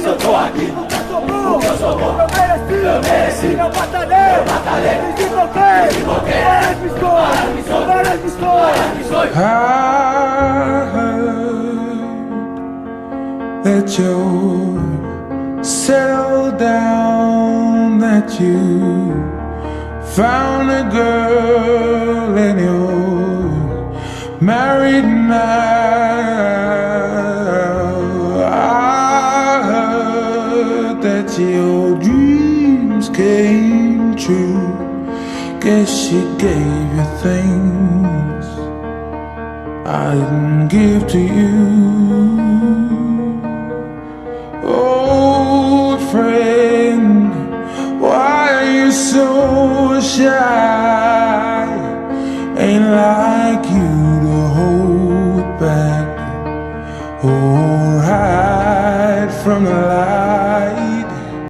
eu tô aqui. Nunca sobrou, Porque eu sou bom. eu mereci, eu batalhei, desemboquei, várias missões. I heard that you're settled down, that you found a girl and you're married now. I heard that your dreams came true. Guess she gave you things I didn't give to you. Oh, friend, why are you so shy? Ain't like you to hold back or hide from the light.